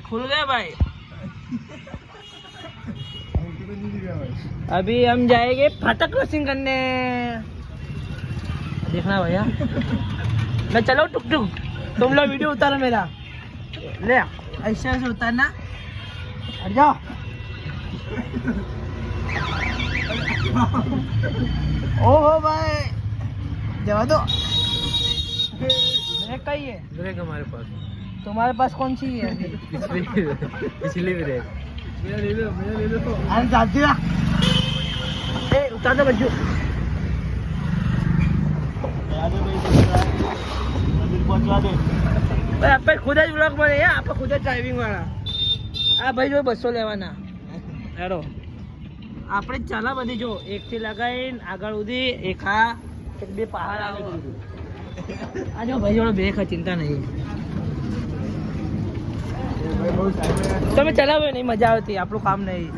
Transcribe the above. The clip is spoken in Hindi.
खुल गया भाई। अभी हम जाएंगे फाटक क्रॉसिंग करने। देखना भैया, मैं चलो टुक टुक, तुम लोग वीडियो उतारो मेरा। ले ऐसे ऐसे उतारना, हट जाओ। ओहो भाई, जवा दो। ब्रेक का ही है। ब्रेक हमारे पास, तुम्हारे पास कौन सी है? पिछली ब्रेक। मेरा ले लो, मेरा ले लो। अरे जाती ना, उतार दो बच्चों। पहुंचा दे भाई। आप खुद જ બ્લોગ બને, આપણે ખુદ જ ડ્રાઇવિંગ વાળા। આ ભાઈ જો 200 લેવાના હેડો। આપણે ચાલા બધી જો એકથી લગાવીને આગળ સુધી એક આ એક બે પહાડ આવી ગયું। આ જો ભાઈ જોડે બ્રેક ચિંતા નહીં, તમે ચલાવો નહીં, મજા આવતી, આપણું કામ નહીં।